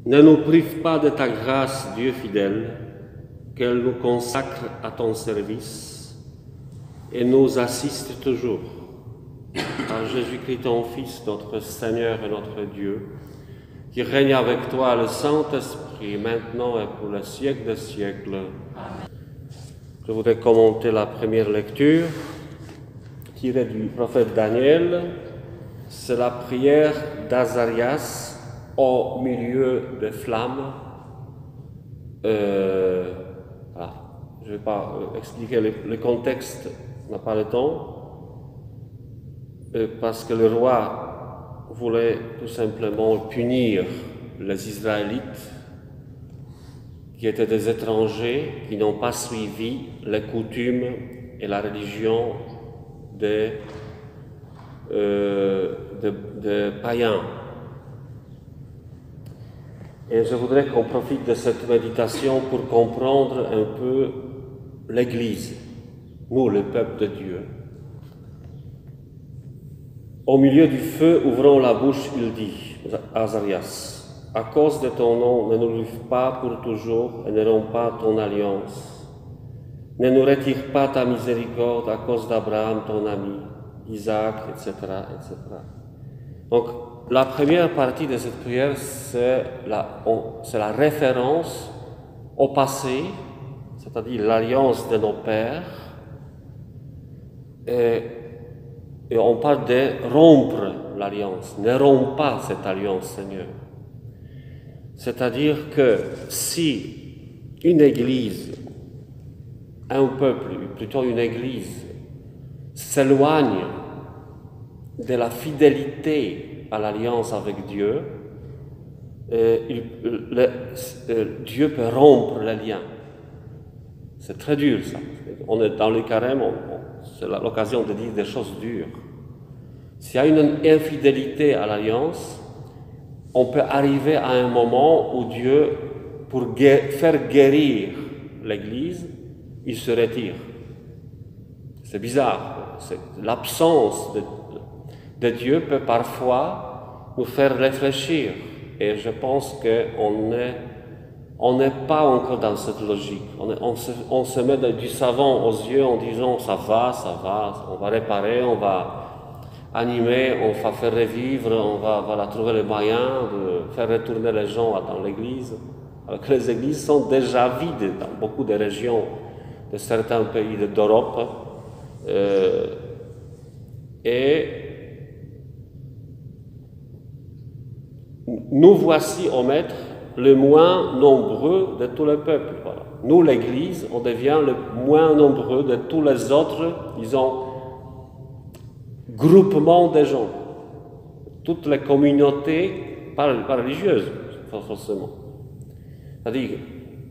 Ne nous prive pas de ta grâce, Dieu fidèle, qu'elle nous consacre à ton service et nous assiste toujours. Par Jésus-Christ, ton Fils, notre Seigneur et notre Dieu, qui règne avec toi le Saint-Esprit, maintenant et pour le siècle des siècles. Je voudrais commenter la première lecture, tirée du prophète Daniel. C'est la prière d'Azarias au milieu des flammes. Voilà. Je ne vais pas expliquer le contexte, on n'a pas le temps, parce que le roi voulait tout simplement punir les Israélites qui étaient des étrangers, qui n'ont pas suivi les coutumes et la religion des païens. Et je voudrais qu'on profite de cette méditation pour comprendre un peu l'Église, nous, le peuple de Dieu. Au milieu du feu, ouvrant la bouche, il dit, Azarias, à cause de ton nom, ne nous livre pas pour toujours et ne romps pas ton alliance. Ne nous retire pas ta miséricorde à cause d'Abraham, ton ami, Isaac, etc., etc. Donc, la première partie de cette prière, c'est la référence au passé, c'est-à-dire l'alliance de nos pères, et on parle de rompre l'alliance. Ne romps pas cette alliance, Seigneur. C'est-à-dire que si une église, un peuple, plutôt une église, s'éloigne de la fidélité à l'alliance avec Dieu, Dieu peut rompre le lien. C'est très dur, ça. On est dans le carême, c'est l'occasion de dire des choses dures. S'il y a une infidélité à l'alliance, on peut arriver à un moment où Dieu, pour faire guérir l'Église, il se retire. C'est bizarre. L'absence de Dieu peut parfois nous faire réfléchir. Et je pense qu'on n'est pas encore dans cette logique. On se met du savon aux yeux en disant ça va, on va réparer, on va animer, on va faire revivre, on va trouver les moyens de faire retourner les gens dans l'église. Alors que les églises sont déjà vides dans beaucoup de régions de certains pays d'Europe. Et nous voici, ô Maître, le moins nombreux de tous les peuples. Voilà. Nous, l'Église, on devient le moins nombreux de tous les autres, disons, groupements de gens. Toutes les communautés, pas religieuses, forcément. C'est-à-dire,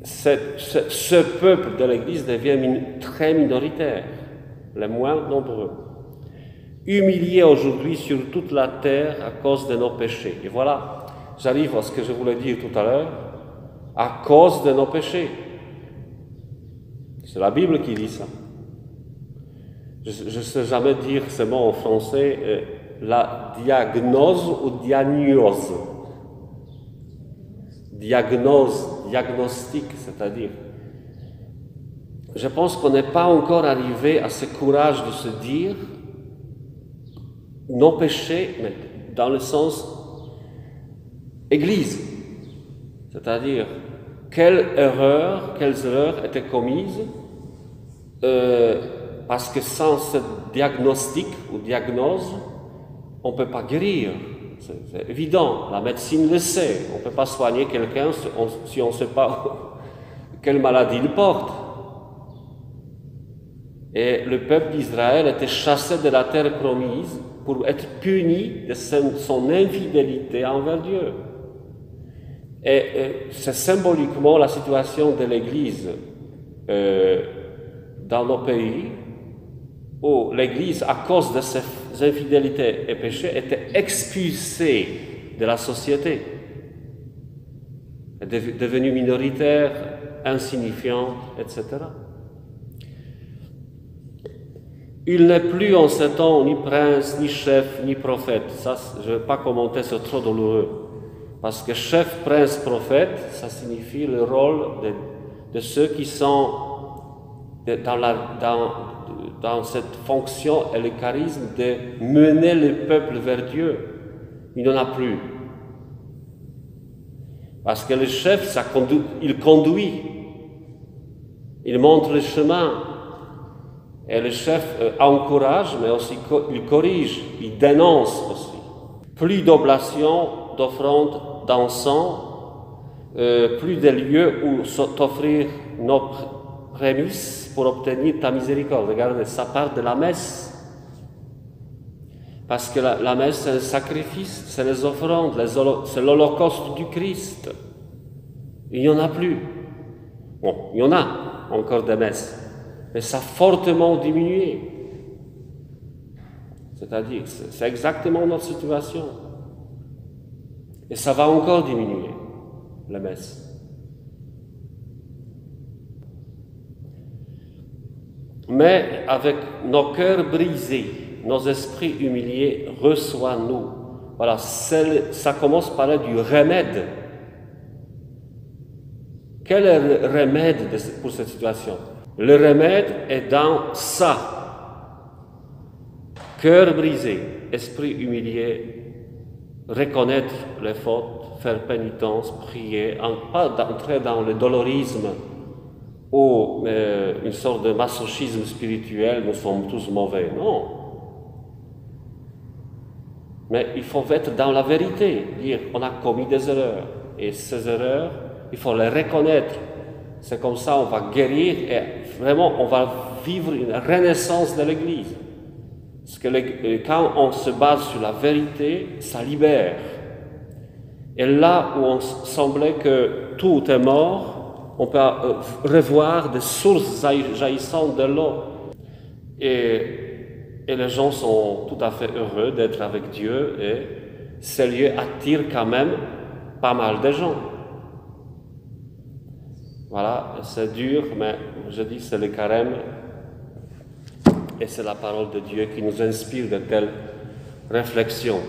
ce peuple de l'Église devient très minoritaire, le moins nombreux. Humilié aujourd'hui sur toute la terre à cause de nos péchés. Et voilà, j'arrive à ce que je voulais dire tout à l'heure, à cause de nos péchés. C'est la Bible qui dit ça. Je ne sais jamais dire ce mot en français, la diagnose ou diagnose. Diagnostic, c'est-à-dire. Je pense qu'on n'est pas encore arrivé à ce courage de se dire nos péchés, mais dans le sens Église. C'est-à-dire, quelles erreurs étaient commises parce que sans ce diagnostic ou diagnose, on ne peut pas guérir. C'est évident, la médecine le sait. On ne peut pas soigner quelqu'un si on ne sait pas quelle maladie il porte. Et le peuple d'Israël était chassé de la terre promise pour être puni de son infidélité envers Dieu. Et c'est symboliquement la situation de l'Église dans nos pays, où l'Église, à cause de ses infidélités et péchés, était expulsée de la société, est devenue minoritaire, insignifiante, etc. Il n'est plus en ce temps ni prince, ni chef, ni prophète. Ça, je ne vais pas commenter, c'est trop douloureux. Parce que chef, prince, prophète, ça signifie le rôle de ceux qui sont dans cette fonction et le charisme de mener le peuple vers Dieu. Il n'y en a plus. Parce que le chef, il conduit, il montre le chemin. Et le chef encourage, mais aussi il corrige, il dénonce aussi. Plus d'oblations, d'offrandes, d'encens, plus de lieux où t'offrir nos prémices pour obtenir ta miséricorde. Regardez, ça part de la messe. Parce que la messe, c'est un sacrifice, c'est les offrandes, c'est l'holocauste du Christ. Il n'y en a plus. Bon, il y en a encore des messes, mais ça a fortement diminué. C'est-à-dire, c'est exactement notre situation. Et ça va encore diminuer, la messe. Mais avec nos cœurs brisés, nos esprits humiliés, reçois-nous. Voilà, ça commence par là du remède. Quel est le remède pour cette situation? Le remède est dans ça. Cœur brisé, esprit humilié, reconnaître les fautes, faire pénitence, prier, pas entrer dans le dolorisme ou une sorte de masochisme spirituel, nous sommes tous mauvais. Non. Mais il faut être dans la vérité, dire on a commis des erreurs. Et ces erreurs, il faut les reconnaître. C'est comme ça on va guérir et vraiment on va vivre une renaissance de l'Église. Parce que quand on se base sur la vérité, ça libère. Et là où on semblait que tout est mort, on peut revoir des sources jaillissantes de l'eau. Et les gens sont tout à fait heureux d'être avec Dieu et ces lieux attirent quand même pas mal de gens. Voilà, c'est dur, mais je dis c'est le carême et c'est la parole de Dieu qui nous inspire de telles réflexions.